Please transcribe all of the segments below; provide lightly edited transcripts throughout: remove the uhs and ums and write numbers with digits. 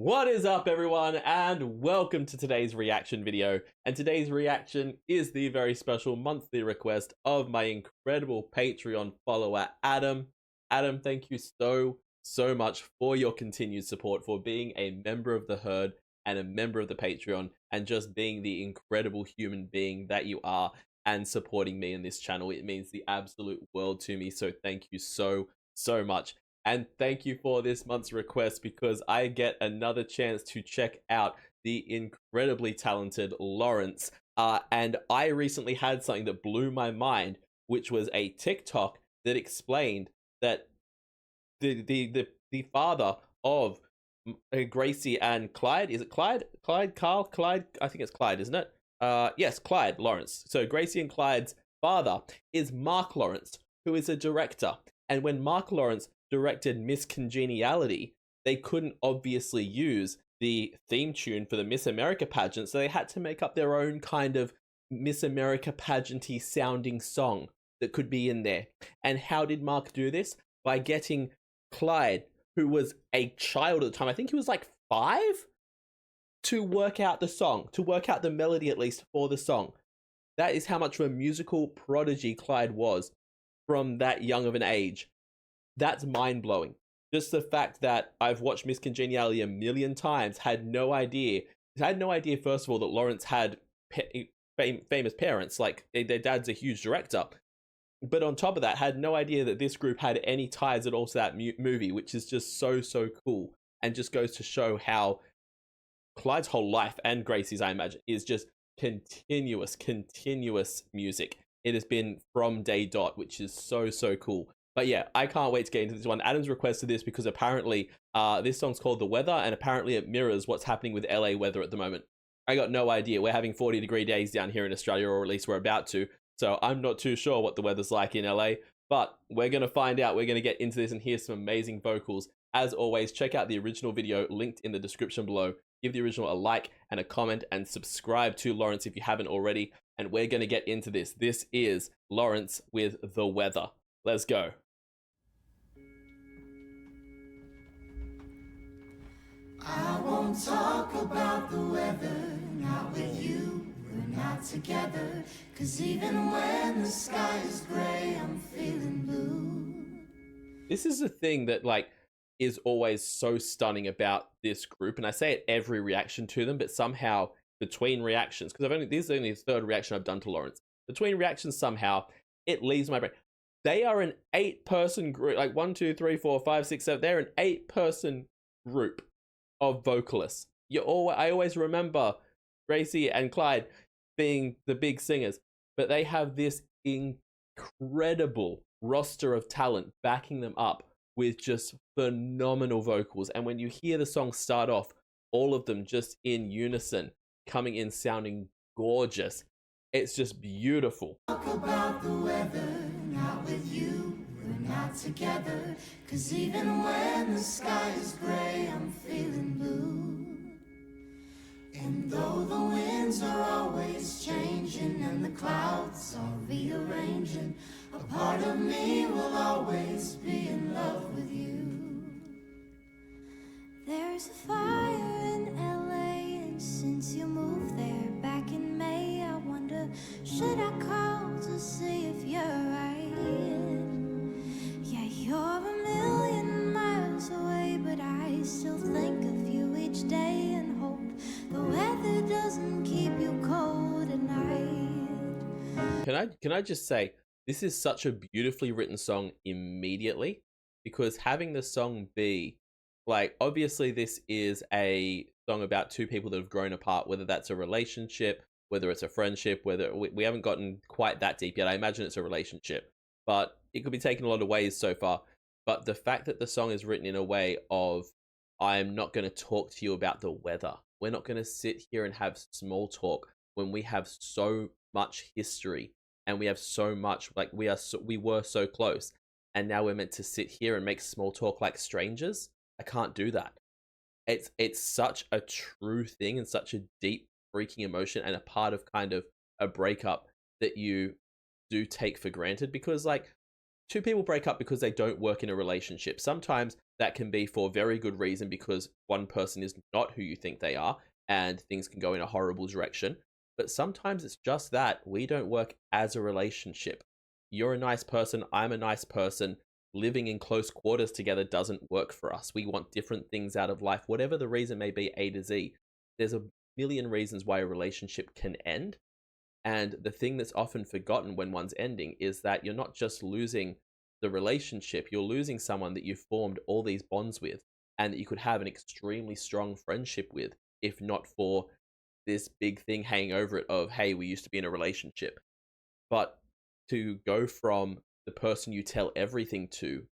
What is up, everyone, and welcome to today's reaction video. And today's reaction is the very special monthly request of my incredible Patreon follower, Adam. Adam, thank you so much for your continued support, for being a member of the herd and a member of the Patreon, and just being the incredible human being that you are and supporting me in this channel. It means the absolute world to me, so thank you so much. And thank you for this month's request, because I get another chance to check out the incredibly talented Lawrence. And I recently had something that blew my mind, which was a TikTok that explained that the father of Gracie and Clyde, is it Clyde? Clyde? I think it's Clyde, isn't it? Yes, Clyde Lawrence. So Gracie and Clyde's father is Mark Lawrence, who is a director. And when Mark Lawrence directed Miss Congeniality, they couldn't obviously use the theme tune for the Miss America pageant, so they had to make up their own kind of Miss America pageanty sounding song that could be in there. And how did Mark do this? By getting Clyde, who was a child at the time, I think he was like 5, to work out the song, to work out the melody at least for the song. That is how much of a musical prodigy Clyde was from that young of an age. That's mind-blowing. Just the fact that I've watched Miss Congeniality a million times, had no idea, first of all, that Lawrence had famous parents, like their dad's a huge director. But on top of that, had no idea that this group had any ties at all to that movie, which is just so cool, and just goes to show how Clyde's whole life, and Gracie's, I imagine, is just continuous music. It has been from day dot, which is so cool. But yeah, I can't wait to get into this one. Adam's requested this because apparently this song's called The Weather, and apparently it mirrors what's happening with LA weather at the moment. I got no idea. We're having 40-degree days down here in Australia, or at least we're about to. So I'm not too sure what the weather's like in LA, but we're going to find out. We're going to get into this and hear some amazing vocals. As always, check out the original video linked in the description below. Give the original a like and a comment, and subscribe to Lawrence if you haven't already. And we're going to get into this. This is Lawrence with The Weather. Let's go. I won't talk about the weather, not with you, we're not together. 'Cause even when the sky is gray, I'm feeling blue. This is the thing that is always so stunning about this group, and I say it every reaction to them, but somehow between reactions, because this is only the third reaction I've done to Lawrence, between reactions somehow it leaves my brain. They are an 8-person group, like 1, 2, 3, 4, 5, 6, 7. They're an 8-person group of vocalists. I always remember Gracie and Clyde being the big singers, but they have this incredible roster of talent backing them up with just phenomenal vocals. And when you hear the song start off, all of them just in unison, coming in sounding gorgeous. It's just beautiful. Talk about the weather, not with you, we're not together. 'Cause even when the sky is gray, I'm feeling blue. And though the winds are always changing and the clouds are rearranging, a part of me will always be in love with you. There's a fire in LA, and since you moved there back in May, I wonder, should I call to see if you're right? Yeah, you're a million miles away, but I still think of you each day and hope the weather doesn't keep you cold at night. Can I just say, this is such a beautifully written song immediately, because having the song be obviously this is a song about two people that have grown apart, whether that's a relationship, whether it's a friendship, whether we haven't gotten quite that deep yet. I imagine it's a relationship, but it could be taken a lot of ways so far. But the fact that the song is written in a way of, I'm not going to talk to you about the weather. We're not going to sit here and have small talk when we have so much history, and we have so much, we were so close, and now we're meant to sit here and make small talk like strangers. I can't do that. It's such a true thing, and such a deep freaking emotion, and a part of kind of a breakup that you do take for granted, because two people break up because they don't work in a relationship. Sometimes that can be for very good reason because one person is not who you think they are and things can go in a horrible direction. But sometimes it's just that we don't work as a relationship. You're a nice person, I'm a nice person. Living in close quarters together doesn't work for us. We want different things out of life, whatever the reason may be, A to Z. There's a million reasons why a relationship can end. And the thing that's often forgotten when one's ending is that you're not just losing the relationship, you're losing someone that you've formed all these bonds with and that you could have an extremely strong friendship with, if not for this big thing hanging over it of, hey, we used to be in a relationship. But to go from the person you tell everything to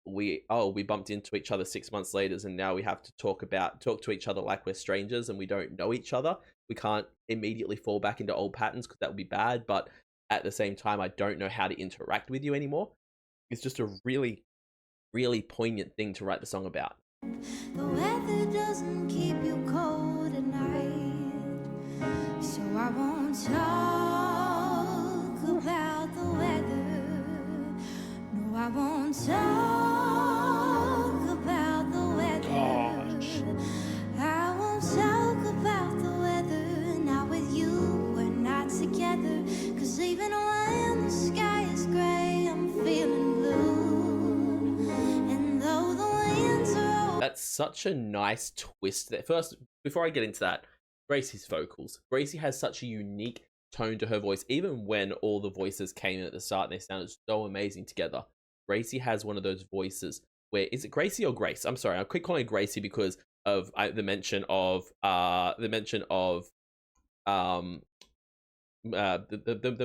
we bumped into each other 6 months later and now we have to talk to each other like we're strangers and we don't know each other. We can't immediately fall back into old patterns because that would be bad, but at the same time I don't know how to interact with you anymore. It's just a really, really poignant thing to write the song about. The weather doesn't keep you cold at night, so I won't talk about the weather. No, I won't talk about the weather. Gosh. I won't talk about the weather. Not with you, we're not together. 'Cause even when the sky is gray, I'm feeling blue. And though the winds are... That's such a nice twist there. First, before I get into that, Gracie's vocals. Gracie has such a unique tone to her voice, even when all the voices came in at the start and they sounded so amazing together. Gracie has one of those voices where, is it Gracie or Grace? I'm sorry, I quit calling it Gracie because of the mention of the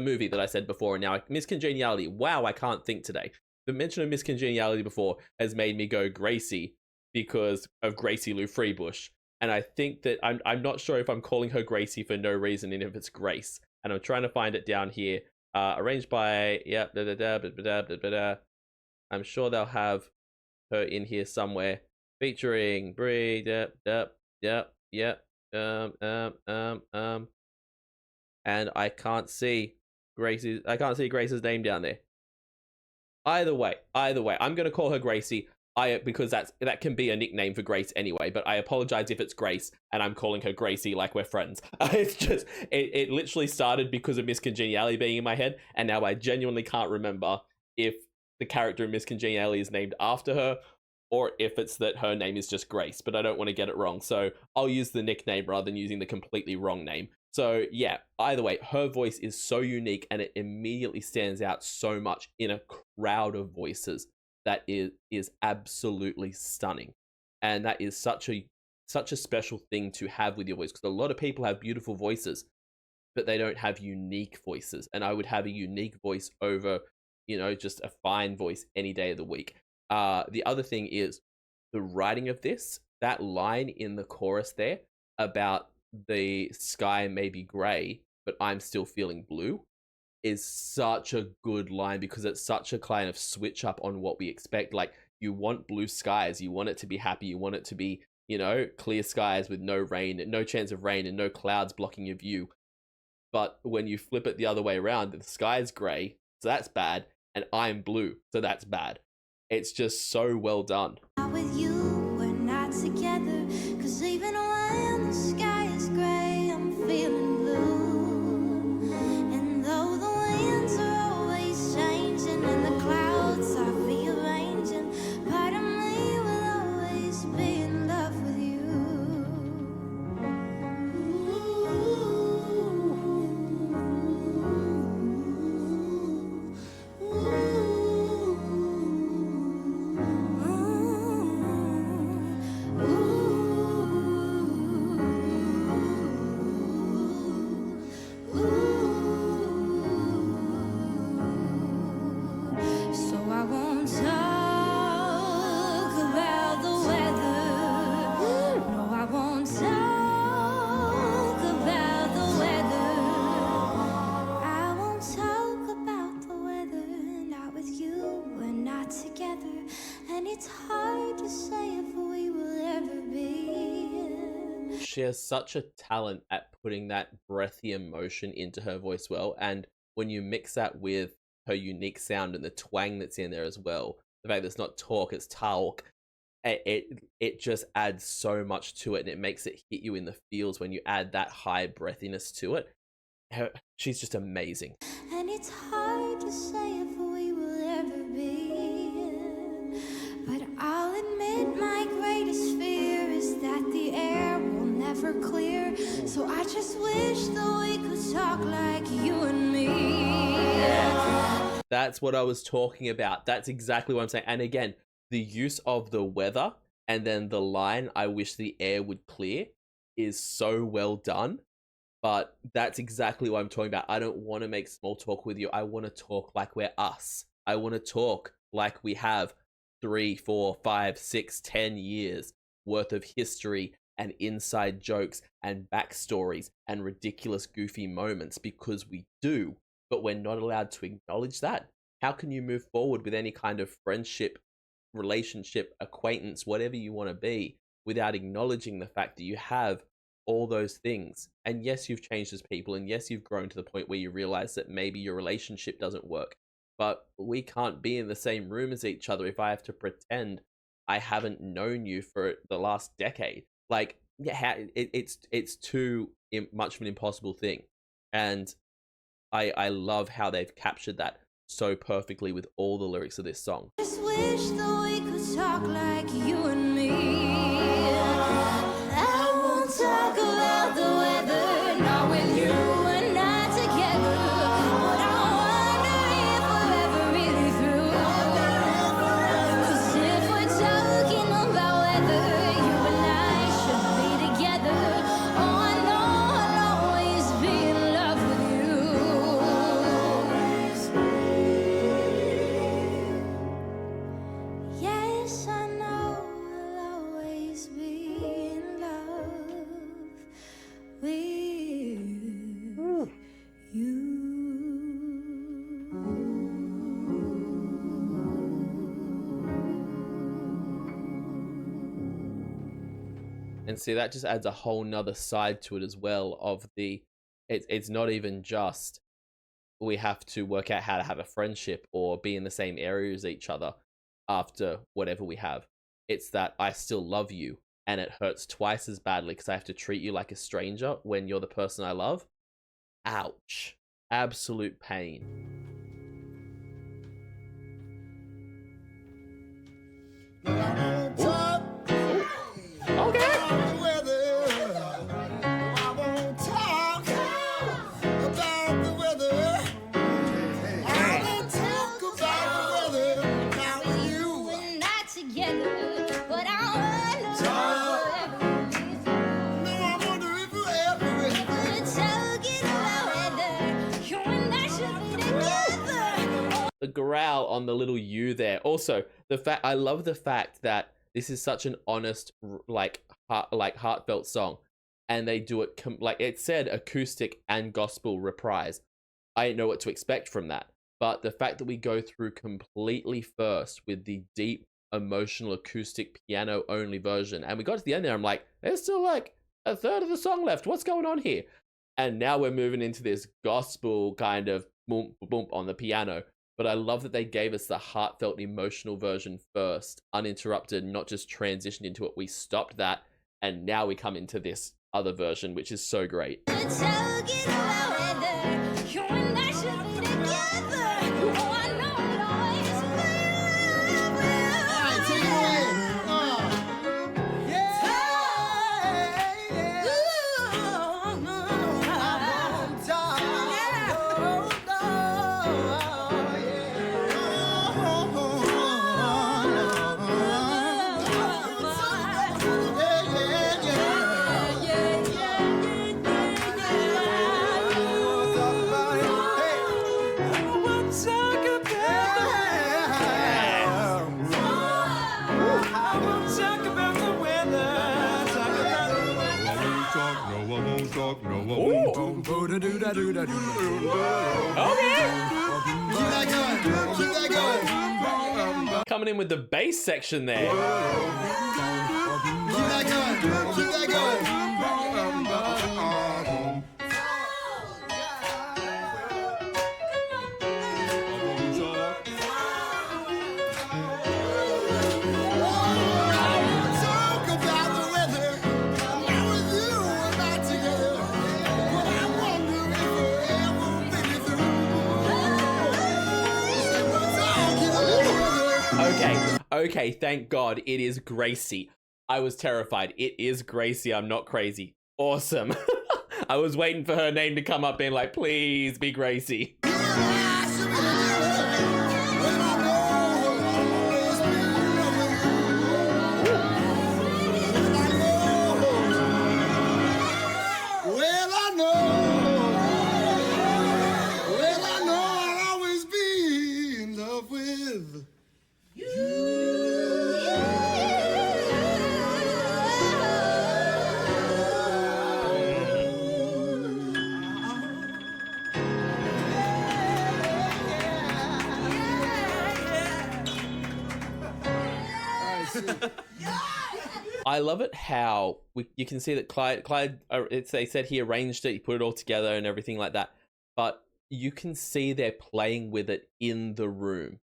movie that I said before, and now Miss Congeniality. Wow, I can't think today. The mention of Miss Congeniality before has made me go Gracie because of Gracie Lou Freebush. And I think that I'm not sure if I'm calling her Gracie for no reason and if it's Grace. And I'm trying to find it down here. Arranged by, I'm sure they'll have her in here somewhere. Featuring Brie, and I can't see Grace's name down there. Either way, I'm gonna call her Gracie. Because that can be a nickname for Grace anyway, but I apologize if it's Grace and I'm calling her Gracie like we're friends. It's just, it literally started because of Miss Congeniality being in my head, and now I genuinely can't remember if the character in Miss Congeniality is named after her or if it's that her name is just Grace, but I don't want to get it wrong, so I'll use the nickname rather than using the completely wrong name. So yeah, either way, her voice is so unique and it immediately stands out so much in a crowd of voices that is absolutely stunning. And that is such a special thing to have with your voice, because a lot of people have beautiful voices but they don't have unique voices, and I would have a unique voice over, just a fine voice any day of the week. The other thing is the writing of this, that line in the chorus there about the sky may be gray but I'm still feeling blue is such a good line, because it's such a kind of switch up on what we expect. Like, you want blue skies, you want it to be happy, you want it to be, clear skies with no rain, no chance of rain and no clouds blocking your view. But when you flip it the other way around, the sky's gray, so that's bad, and I'm blue, so that's bad. It's just so well done. With you, we're not together, 'cause even when the sky is gray, I'm feeling blue. And though the winds are always changing and the clouds are rearranging, part of me will always be in love with you. She has such a talent at putting that breathy emotion into her voice well, and when you mix that with her unique sound and the twang that's in there as well. The fact that it's not talk, it's talk. It just adds so much to it, and it makes it hit you in the feels when you add that high breathiness to it. She's just amazing. And it's hard to say if we will ever be, but I'll admit my greatest fear is that the air will never clear. So I just wish that we could talk like you and me. That's what I was talking about. That's exactly what I'm saying. And again, the use of the weather and then the line, I wish the air would clear, is so well done. But that's exactly what I'm talking about. I don't want to make small talk with you. I want to talk like we're us. I want to talk like we have 3, 4, 5, 6, 10 years worth of history and inside jokes and backstories and ridiculous goofy moments, because we do, but we're not allowed to acknowledge that. How can you move forward with any kind of friendship, relationship, acquaintance, whatever you want to be, without acknowledging the fact that you have all those things? And yes, you've changed as people, and yes, you've grown to the point where you realize that maybe your relationship doesn't work, but we can't be in the same room as each other if I have to pretend I haven't known you for the last decade. Like, yeah, it's too much of an impossible thing. And I love how they've captured that so perfectly with all the lyrics of this song. Just wish that we could talk like you and me. I won't talk about the weather, not with you and not together. But I wonder if we're ever really through. 'Cause if we're talking about weather, you and I should be together. Oh, I know I'll always be in love with you. Yes, I know I'll always be in love with you. And see, that just adds a whole nother side to it as well, of the it's not even just we have to work out how to have a friendship or be in the same area as each other after whatever we have. It's that I still love you, and it hurts twice as badly because I have to treat you like a stranger when you're the person I love. Ouch. Absolute pain. Okay. The growl on the little U there. Also, I love the fact that this is such an honest, heartfelt song, and they do it like it said, acoustic and gospel reprise. I didn't know what to expect from that, but the fact that we go through completely first with the deep, emotional acoustic piano only version, and we got to the end there, I'm like, there's still like a third of the song left. What's going on here? And now we're moving into this gospel kind of boom, boom on the piano. But I love that they gave us the heartfelt, emotional version first, uninterrupted, not just transitioned into it. We stopped that, and now we come into this other version, which is so great. Coming in with the bass section there. Keep that going. Keep that going. Okay, thank God it is Gracie. I was terrified. It is Gracie. I'm not crazy. Awesome. I was waiting for her name to come up being like, please be Gracie. I love it how you can see that Clyde they said he arranged it, he put it all together and everything like that. But you can see they're playing with it in the room.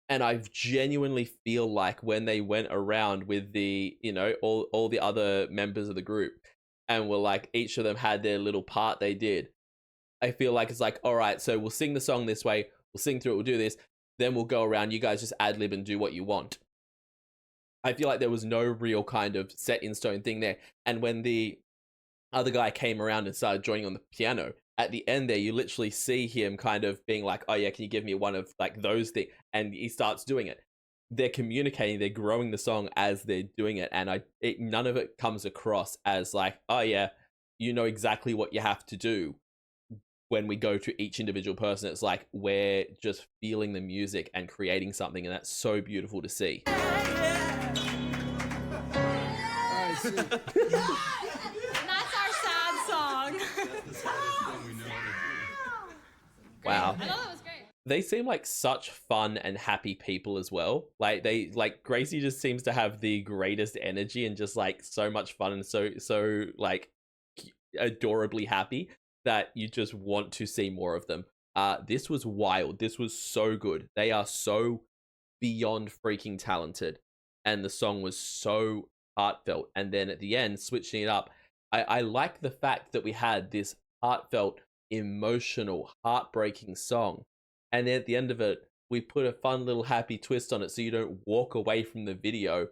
And I genuinely feel like when they went around with the, all the other members of the group and were like, each of them had their little part they did. I feel like it's like, all right, so we'll sing the song this way, we'll sing through it, we'll do this. Then we'll go around, you guys just ad lib and do what you want. I feel like there was no real kind of set in stone thing there. And when the other guy came around and started joining on the piano, at the end there, you literally see him kind of being like, oh yeah, can you give me one of like those things? And he starts doing it. They're communicating, they're growing the song as they're doing it. And none of it comes across as like, oh yeah, you know exactly what you have to do. When we go to each individual person, it's like we're just feeling the music and creating something. And that's so beautiful to see. And that's our sad song. Wow. I thought that was great. They seem like such fun and happy people as well. Like Gracie just seems to have the greatest energy and just like so much fun and so like adorably happy that you just want to see more of them. This was wild. This was so good. They are so beyond freaking talented. And the song was so heartfelt. And then at the end, switching it up, I like the fact that we had this heartfelt, emotional, heartbreaking song. And then at the end of it, we put a fun little happy twist on it so you don't walk away from the video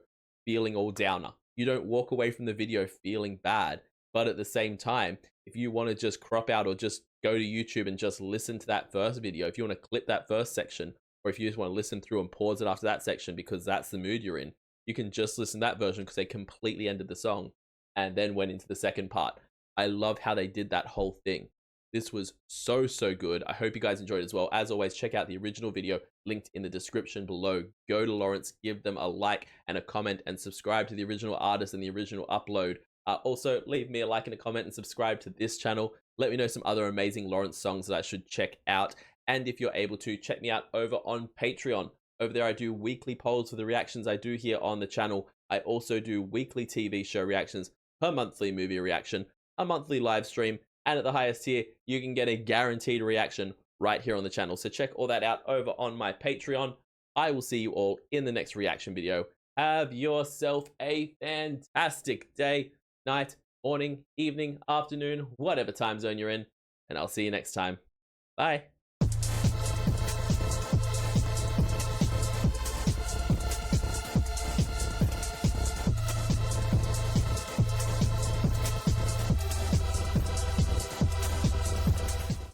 feeling all downer. You don't walk away from the video feeling bad. But at the same time, if you want to just crop out or just go to YouTube and just listen to that first video, if you want to clip that first section, or if you just want to listen through and pause it after that section because that's the mood you're in, you can just listen to that version because they completely ended the song and then went into the second part. I love how they did that whole thing. This was so good. I hope you guys enjoyed it as well. As always, check out the original video linked in the description below. Go to Lawrence, give them a like and a comment, and subscribe to the original artist and the original upload. Also, leave me a like and a comment and subscribe to this channel. Let me know some other amazing Lawrence songs that I should check out. And if you're able to, check me out over on Patreon. Over there, I do weekly polls for the reactions I do here on the channel. I also do weekly TV show reactions, per monthly movie reaction, a monthly live stream, and at the highest tier, you can get a guaranteed reaction right here on the channel. So check all that out over on my Patreon. I will see you all in the next reaction video. Have yourself a fantastic day, night, morning, evening, afternoon, whatever time zone you're in, and I'll see you next time. Bye.